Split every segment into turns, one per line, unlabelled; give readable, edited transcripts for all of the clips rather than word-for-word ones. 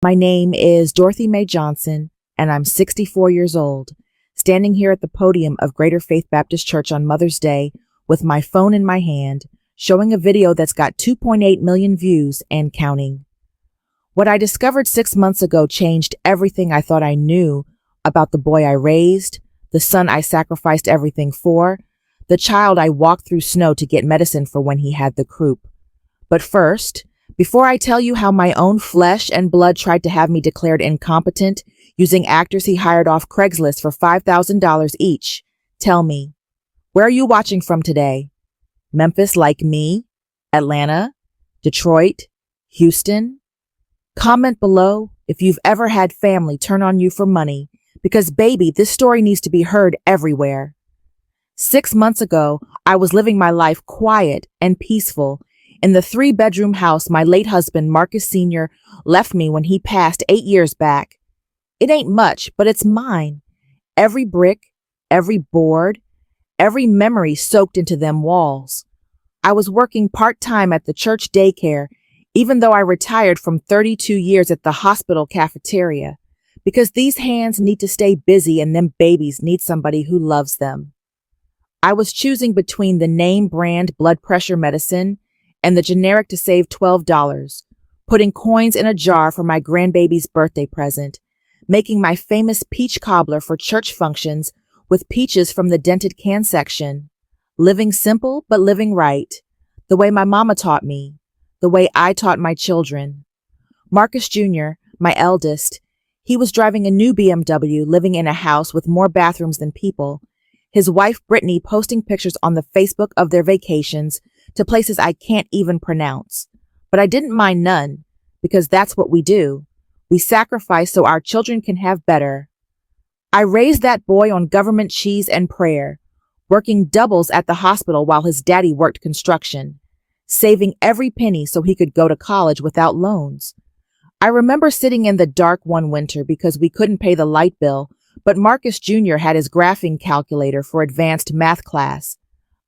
My name is Dorothy Mae Johnson, and I'm 64 years old, standing here at the podium of Greater Faith Baptist Church on Mother's Day with my phone in my hand, showing a video that's got 2.8 million views and counting. What I discovered 6 months ago changed everything I thought I knew about the boy I raised, the son I sacrificed everything for, the child I walked through snow to get medicine for when he had the croup. But first, before I tell you how my own flesh and blood tried to have me declared incompetent using actors he hired off Craigslist for $5,000 each, tell me, where are you watching from today? Memphis like me? Atlanta? Detroit? Houston? Comment below if you've ever had family turn on you for money, because baby, this story needs to be heard everywhere. 6 months ago, I was living my life quiet and peaceful in the 3-bedroom house my late husband, Marcus Sr., left me when he passed 8 years back. It ain't much, but it's mine. Every brick, every board, every memory soaked into them walls. I was working part-time at the church daycare, even though I retired from 32 years at the hospital cafeteria, because these hands need to stay busy and them babies need somebody who loves them. I was choosing between the name brand blood pressure medicine and the generic to save $12, putting coins in a jar for my grandbaby's birthday present, making my famous peach cobbler for church functions with peaches from the dented can section, living simple but living right, the way my mama taught me, the way I taught my children. Marcus Jr., my eldest, he was driving a new BMW, living in a house with more bathrooms than people, his wife Brittany posting pictures on the Facebook of their vacations to places I can't even pronounce. But I didn't mind none, because that's what we do. We sacrifice so our children can have better. I raised that boy on government cheese and prayer, working doubles at the hospital while his daddy worked construction, saving every penny so he could go to college without loans. I remember sitting in the dark one winter because we couldn't pay the light bill, but Marcus Jr. had his graphing calculator for advanced math class.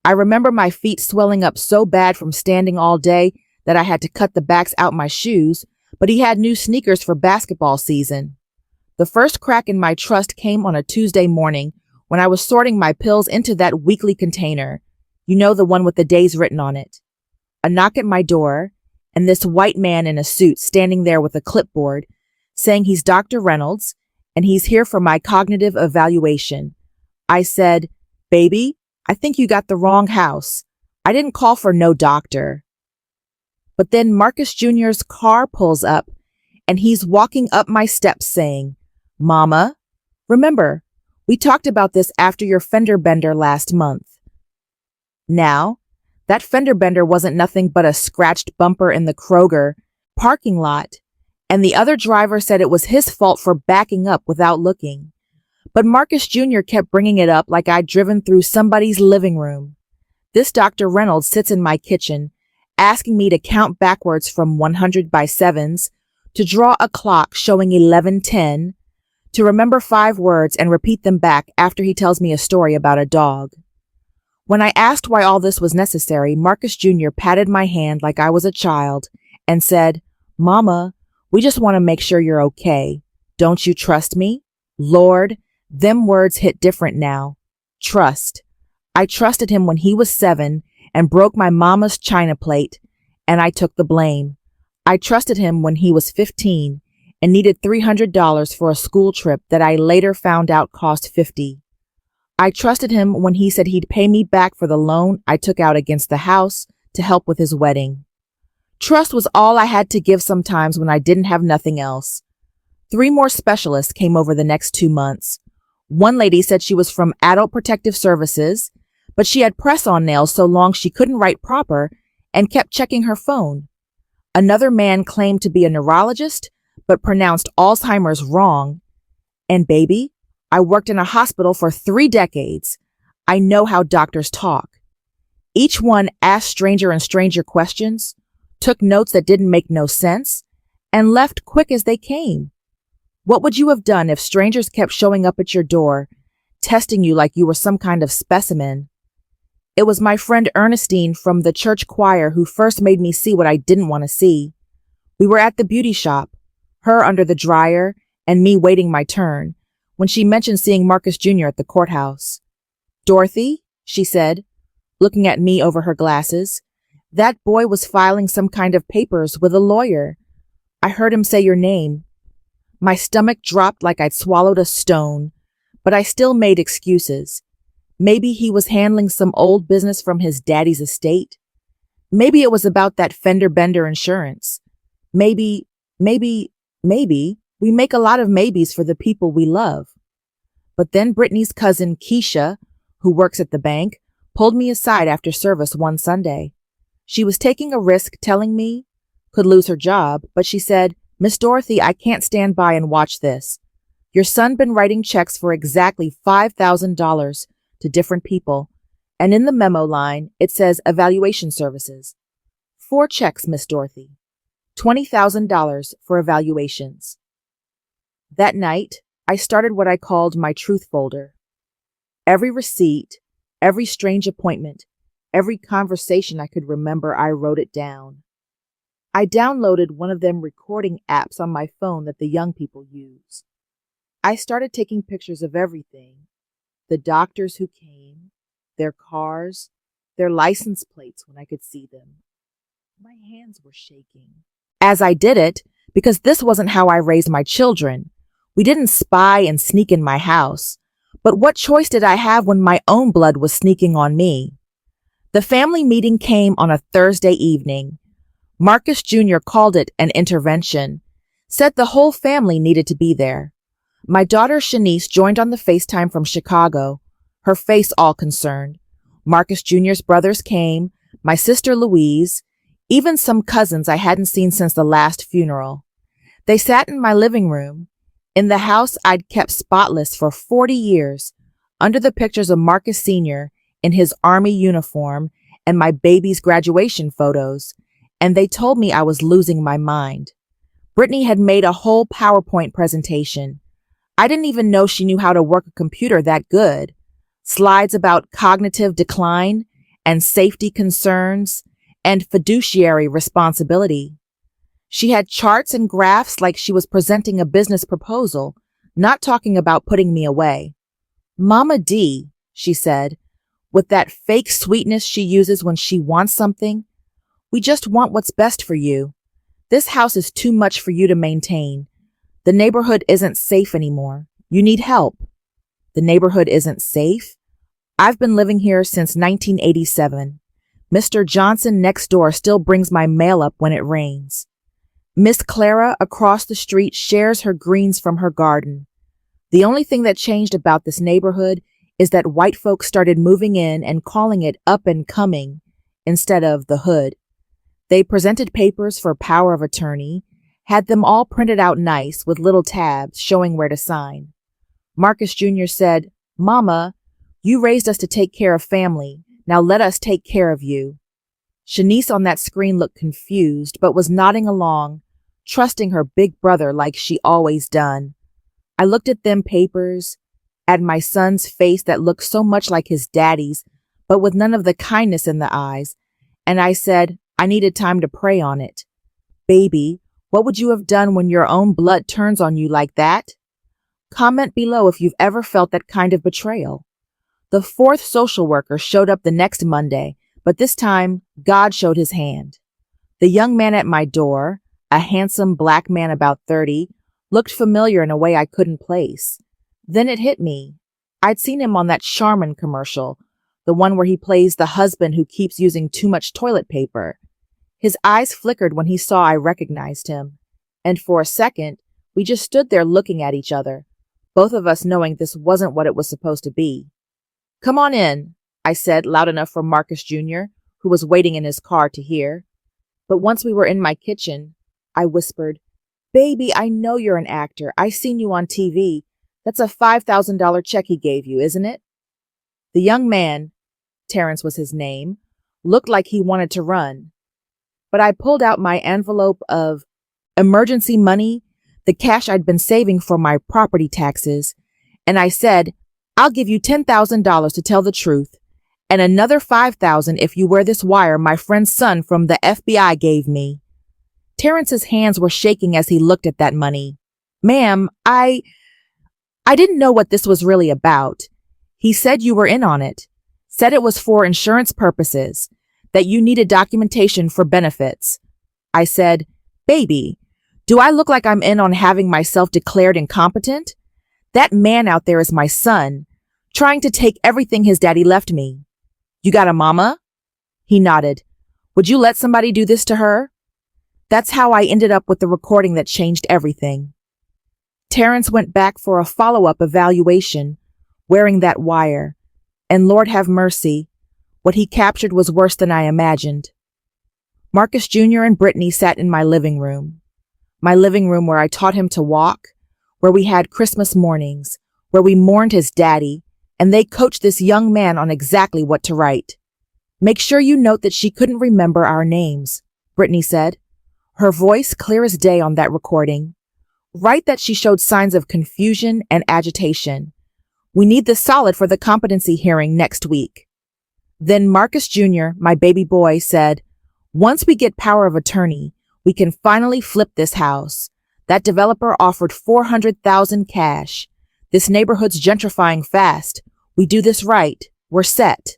I remember my feet swelling up so bad from standing all day that I had to cut the backs out my shoes, but he had new sneakers for basketball season. The first crack in my trust came on a Tuesday morning when I was sorting my pills into that weekly container, you know, the one with the days written on it. A knock at my door, and this white man in a suit standing there with a clipboard, saying he's Dr. Reynolds, and he's here for my cognitive evaluation. I said, "Baby, I think you got the wrong house. I didn't call for no doctor." But then Marcus Jr.'s car pulls up, and he's walking up my steps saying, "Mama, remember, we talked about this after your fender bender last month." Now, that fender bender wasn't nothing but a scratched bumper in the Kroger parking lot, and the other driver said it was his fault for backing up without looking. But Marcus Jr. kept bringing it up like I'd driven through somebody's living room. This Dr. Reynolds sits in my kitchen, asking me to count backwards from 100 by 7s, to draw a clock showing 11:10, to remember 5 words and repeat them back after he tells me a story about a dog. When I asked why all this was necessary, Marcus Jr. patted my hand like I was a child and said, "Mama, we just want to make sure you're okay. Don't you trust me?" Lord, them words hit different now. Trust. I trusted him when he was 7 and broke my mama's china plate, and I took the blame. I trusted him when he was 15 and needed $300 for a school trip that I later found out cost $50. I trusted him when he said he'd pay me back for the loan I took out against the house to help with his wedding. Trust was all I had to give sometimes when I didn't have nothing else. 3 more specialists came over the next 2 months. One lady said she was from Adult Protective Services, but she had press-on nails so long she couldn't write proper and kept checking her phone. Another man claimed to be a neurologist, but pronounced Alzheimer's wrong. And baby, I worked in a hospital for 3 decades. I know how doctors talk. Each one asked stranger and stranger questions, took notes that didn't make no sense, and left quick as they came. What would you have done if strangers kept showing up at your door, testing you like you were some kind of specimen? It was my friend Ernestine from the church choir who first made me see what I didn't want to see. We were at the beauty shop. her under the dryer and me waiting my turn, when she mentioned seeing Marcus Jr. at the courthouse. "Dorothy," she said, looking at me over her glasses, "that boy was filing some kind of papers with a lawyer. I heard him say your name." My stomach dropped like I'd swallowed a stone, but I still made excuses. Maybe he was handling some old business from his daddy's estate. Maybe it was about that fender bender insurance. Maybe we make a lot of maybes for the people we love. But then Brittany's cousin Keisha, who works at the bank, pulled me aside after service one Sunday. She was taking a risk telling me could lose her job, but she said, "Miss Dorothy, I can't stand by and watch this. Your son been writing checks for exactly $5,000 to different people, and in the memo line, it says evaluation services. 4 checks, Miss Dorothy. $20,000 for evaluations." That night, I started what I called my truth folder. Every receipt, every strange appointment, every conversation I could remember, I wrote it down. I downloaded one of them recording apps on my phone that the young people use. I started taking pictures of everything: the doctors who came, their cars, their license plates when I could see them. My hands were shaking as I did it, because this wasn't how I raised my children. We didn't spy and sneak in my house. But what choice did I have when my own blood was sneaking on me? The family meeting came on a Thursday evening. Marcus Jr. called it an intervention, said the whole family needed to be there. My daughter Shanice joined on the FaceTime from Chicago, her face all concerned. Marcus Jr.'s brothers came, my sister Louise, even some cousins I hadn't seen since the last funeral. They sat in my living room, in the house I'd kept spotless for 40 years, under the pictures of Marcus Sr. in his Army uniform and my baby's graduation photos, and they told me I was losing my mind. Brittany had made a whole PowerPoint presentation. I didn't even know she knew how to work a computer that good. Slides about cognitive decline and safety concerns and fiduciary responsibility. She had charts and graphs like she was presenting a business proposal, not talking about putting me away. "Mama D," she said, with that fake sweetness she uses when she wants something, "we just want what's best for you. This house is too much for you to maintain. The neighborhood isn't safe anymore. You need help." The neighborhood isn't safe? I've been living here since 1987. Mr. Johnson next door still brings my mail up when it rains. Miss Clara across the street shares her greens from her garden. The only thing that changed about this neighborhood is that white folks started moving in and calling it up and coming instead of the hood. They presented papers for power of attorney, had them all printed out nice with little tabs showing where to sign. Marcus Jr. said, "Mama, you raised us to take care of family. Now let us take care of you." Shanice on that screen looked confused, but was nodding along, trusting her big brother like she always done. I looked at them papers, at my son's face that looked so much like his daddy's, but with none of the kindness in the eyes, and I said I needed time to pray on it. "Baby, what would you have done when your own blood turns on you like that?" Comment below if you've ever felt that kind of betrayal. The 4th social worker showed up the next Monday, but this time God showed his hand. The young man at my door, a handsome black man about 30, looked familiar in a way I couldn't place. Then it hit me. I'd seen him on that Charmin commercial, the one where he plays the husband who keeps using too much toilet paper. His eyes flickered when he saw I recognized him, and for a second, we just stood there looking at each other, both of us knowing this wasn't what it was supposed to be. "Come on in," I said loud enough for Marcus Jr., who was waiting in his car, to hear. But once we were in my kitchen, I whispered, "Baby, I know you're an actor. I seen you on TV. That's a $5,000 check he gave you, isn't it?" The young man, Terrence was his name, looked like he wanted to run. But I pulled out my envelope of emergency money, the cash I'd been saving for my property taxes, and I said, "I'll give you $10,000 to tell the truth, and another $5,000 if you wear this wire my friend's son from the FBI gave me." Terrence's hands were shaking as he looked at that money. Ma'am, I didn't know what this was really about. He said you were in on it. Said it was for insurance purposes, that you needed documentation for benefits. I said, baby, do I look like I'm in on having myself declared incompetent? That man out there is my son, trying to take everything his daddy left me. You got a mama? He nodded. Would you let somebody do this to her? That's how I ended up with the recording that changed everything. Terrence went back for a follow-up evaluation, wearing that wire, and Lord have mercy, what he captured was worse than I imagined. Marcus Jr. and Brittany sat in my living room where I taught him to walk, where we had Christmas mornings, where we mourned his daddy, and they coached this young man on exactly what to write. Make sure you note that she couldn't remember our names, Brittany said, her voice clear as day on that recording. Write that she showed signs of confusion and agitation. We need this solid for the competency hearing next week. Then Marcus Jr., my baby boy, said, once we get power of attorney, we can finally flip this house. That developer offered $400,000 cash. This neighborhood's gentrifying fast. We do this right. We're set.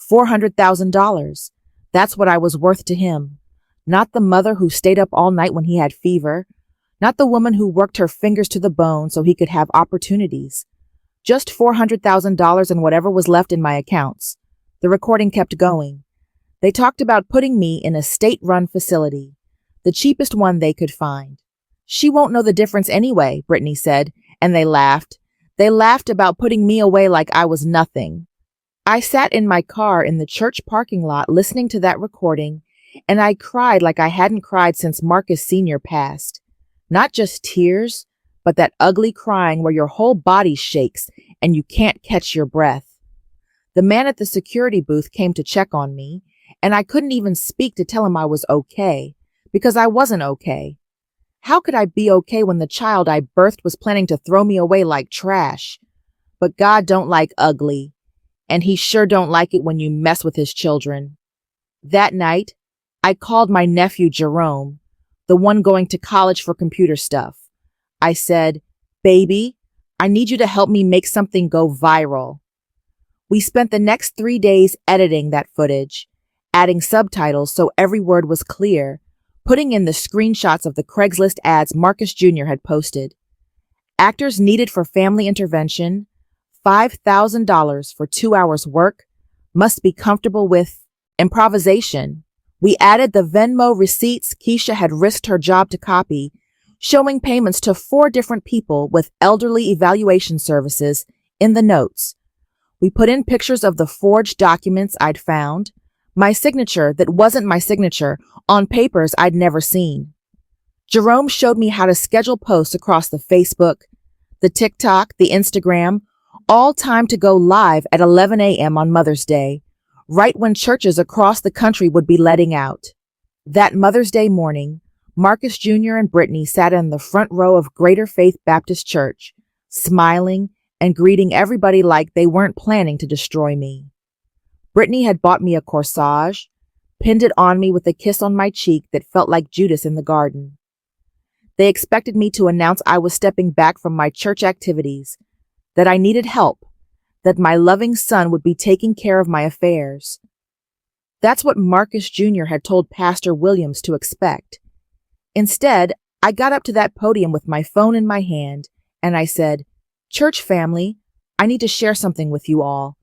$400,000. That's what I was worth to him. Not the mother who stayed up all night when he had fever. Not the woman who worked her fingers to the bone so he could have opportunities. Just $400,000 and whatever was left in my accounts. The recording kept going. They talked about putting me in a state-run facility, the cheapest one they could find. She won't know the difference anyway, Brittany said, and they laughed. They laughed about putting me away like I was nothing. I sat in my car in the church parking lot listening to that recording, and I cried like I hadn't cried since Marcus Sr. passed. Not just tears, but that ugly crying where your whole body shakes and you can't catch your breath. The man at the security booth came to check on me, and I couldn't even speak to tell him I was okay, because I wasn't okay. How could I be okay when the child I birthed was planning to throw me away like trash? But God don't like ugly, and he sure don't like it when you mess with his children. That night, I called my nephew Jerome, the one going to college for computer stuff. I said, baby, I need you to help me make something go viral. We spent the next 3 days editing that footage, adding subtitles so every word was clear, putting in the screenshots of the Craigslist ads Marcus Jr. had posted. Actors needed for family intervention, $5,000 for 2 hours work, must be comfortable with improvisation. We added the Venmo receipts Keisha had risked her job to copy, showing payments to 4 different people with elderly evaluation services in the notes. We put in pictures of the forged documents I'd found, my signature that wasn't my signature on papers I'd never seen. Jerome showed me how to schedule posts across the Facebook, the TikTok, the Instagram, all timed to go live at 11 a.m. on Mother's Day, right when churches across the country would be letting out. That Mother's Day morning, Marcus Jr. and Brittany sat in the front row of Greater Faith Baptist Church, smiling and greeting everybody like they weren't planning to destroy me. Brittany had bought me a corsage, pinned it on me with a kiss on my cheek that felt like Judas in the garden. They expected me to announce I was stepping back from my church activities, that I needed help, that my loving son would be taking care of my affairs. That's what Marcus Jr. had told Pastor Williams to expect. Instead, I got up to that podium with my phone in my hand, and I said, Church family, I need to share something with you all.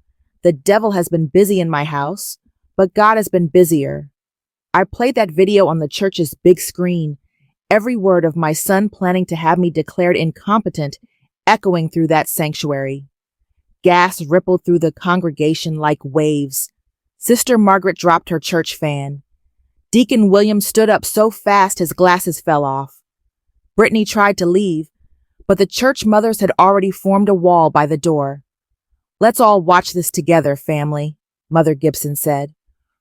The devil has been busy in my house, but God has been busier. I played that video on the church's big screen, every word of my son planning to have me declared incompetent echoing through that sanctuary. Gas rippled through the congregation like waves. Sister Margaret dropped her church fan. Deacon William stood up so fast his glasses fell off. Brittany tried to leave, but the church mothers had already formed a wall by the door. Let's all watch this together, family, Mother Gibson said,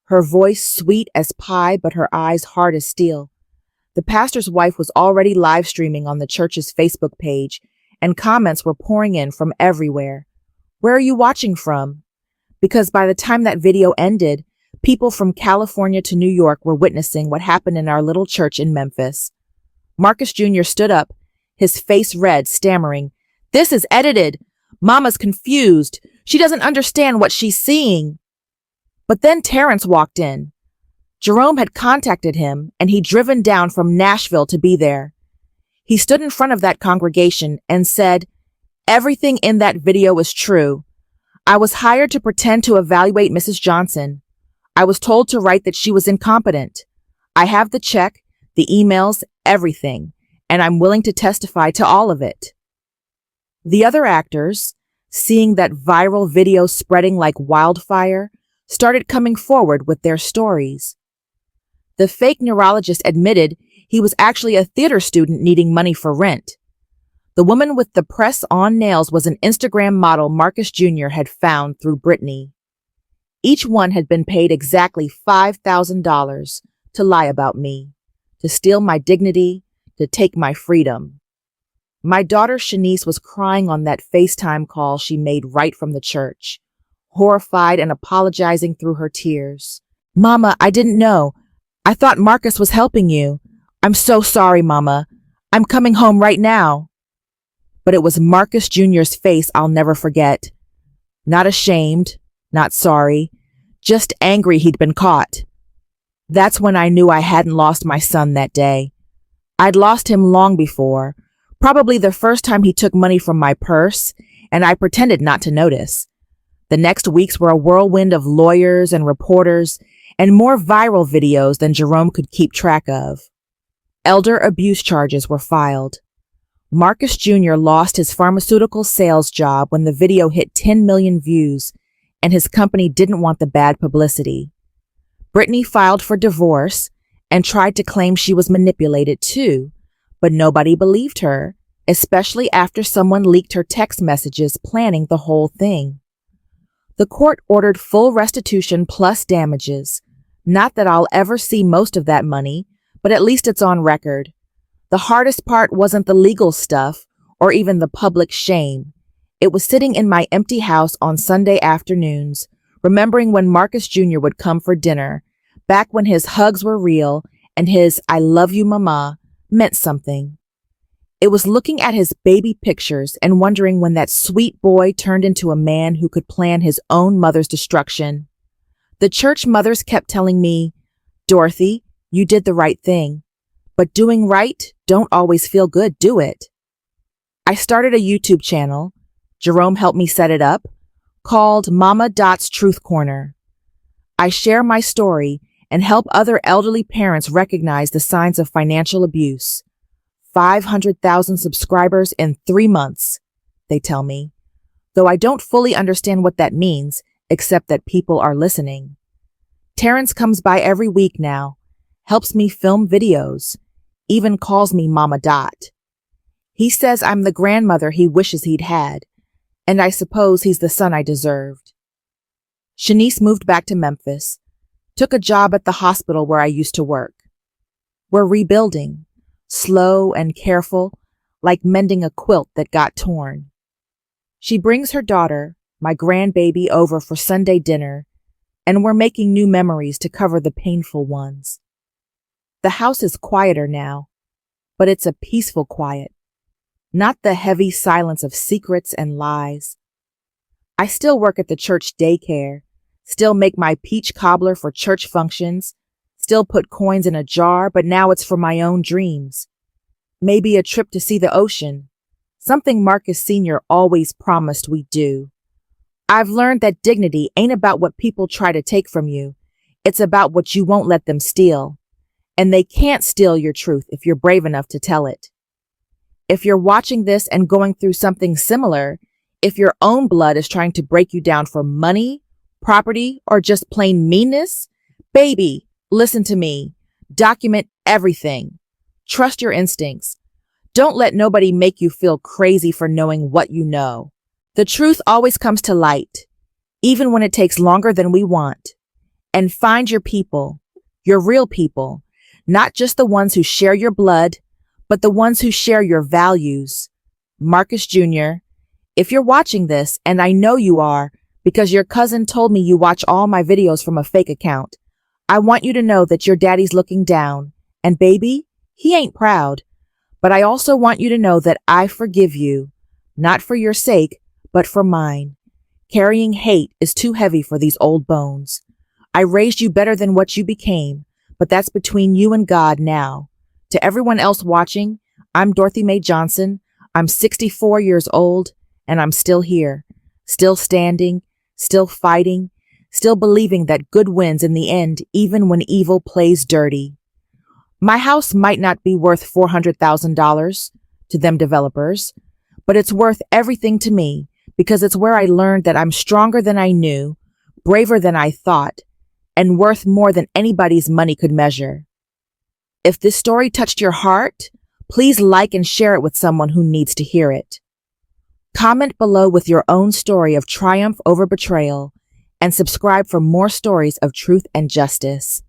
her voice sweet as pie but her eyes hard as steel. The pastor's wife was already live streaming on the church's Facebook page, and comments were pouring in from everywhere. Where are you watching from? Because by the time that video ended, People from California to New York were witnessing what happened in our little church in Memphis. Marcus Jr. stood up, his face red, stammering, "This is edited. Mama's confused. She doesn't understand what she's seeing." But then Terrence walked in. Jerome had contacted him, and he'd driven down from Nashville to be there. He stood in front of that congregation and said, "Everything in that video is true. I was hired to pretend to evaluate Mrs. Johnson. I was told to write that she was incompetent. I have the check, the emails, everything, and I'm willing to testify to all of it." The other actors, seeing that viral video spreading like wildfire, started coming forward with their stories. The fake neurologist admitted he was actually a theater student needing money for rent. The woman with the press-on nails was an Instagram model Marcus Jr. had found through Brittany. Each one had been paid exactly $5,000 to lie about me, to steal my dignity, to take my freedom. My daughter Shanice was crying on that FaceTime call she made right from the church, horrified and apologizing through her tears. "Mama, I didn't know. I thought Marcus was helping you. I'm so sorry, Mama. I'm coming home right now." But it was Marcus Jr.'s face I'll never forget. Not ashamed, not sorry, just angry he'd been caught. That's when I knew I hadn't lost my son that day. I'd lost him long before, probably the first time he took money from my purse, and I pretended not to notice. The next weeks were a whirlwind of lawyers and reporters and more viral videos than Jerome could keep track of. Elder abuse charges were filed. Marcus Jr. lost his pharmaceutical sales job when the video hit 10 million views, and his company didn't want the bad publicity. Brittany filed for divorce and tried to claim she was manipulated too, but nobody believed her, especially after someone leaked her text messages planning the whole thing. The court ordered full restitution plus damages. Not that I'll ever see most of that money, but at least it's on record. The hardest part wasn't the legal stuff or even the public shame. It was sitting in my empty house on Sunday afternoons, remembering when Marcus Jr. would come for dinner, back when his hugs were real and his "I love you, Mama" meant something. It was looking at his baby pictures and wondering when that sweet boy turned into a man who could plan his own mother's destruction. The church mothers kept telling me, "Dorothy, you did the right thing. But doing right don't always feel good, do it?" I started a YouTube channel. Jerome helped me set it up, called Mama Dot's Truth Corner. I share my story and help other elderly parents recognize the signs of financial abuse. 500,000 subscribers in 3 months, they tell me, though I don't fully understand what that means, except that people are listening. Terrence comes by every week now, helps me film videos, even calls me Mama Dot. He says I'm the grandmother he wishes he'd had, and I suppose he's the son I deserved. Shanice moved back to Memphis, took a job at the hospital where I used to work. We're rebuilding, slow and careful, like mending a quilt that got torn. She brings her daughter, my grandbaby, over for Sunday dinner, and we're making new memories to cover the painful ones. The house is quieter now, but it's a peaceful quiet, not the heavy silence of secrets and lies. I still work at the church daycare, still make my peach cobbler for church functions, still put coins in a jar, but now it's for my own dreams. Maybe a trip to see the ocean, something Marcus Sr. always promised we'd do. I've learned that dignity ain't about what people try to take from you. It's about what you won't let them steal. And they can't steal your truth if you're brave enough to tell it. If you're watching this and going through something similar, if your own blood is trying to break you down for money, property, or just plain meanness, baby, listen to me. Document everything. Trust your instincts. Don't let nobody make you feel crazy for knowing what you know. The truth always comes to light, even when it takes longer than we want. And find your people, your real people, not just the ones who share your blood, but the ones who share your values. Marcus Jr., if you're watching this, and I know you are, because your cousin told me you watch all my videos from a fake account. I want you to know that your daddy's looking down, and baby, he ain't proud. But I also want you to know that I forgive you, not for your sake, but for mine. Carrying hate is too heavy for these old bones. I raised you better than what you became, but that's between you and God now. To everyone else watching, I'm Dorothy Mae Johnson. I'm 64 years old, and I'm still here, still standing, still fighting, still believing that good wins in the end, even when evil plays dirty. My house might not be worth $400,000 to them developers, but it's worth everything to me because it's where I learned that I'm stronger than I knew, braver than I thought, and worth more than anybody's money could measure. If this story touched your heart, please like and share it with someone who needs to hear it. Comment below with your own story of triumph over betrayal, and subscribe for more stories of truth and justice.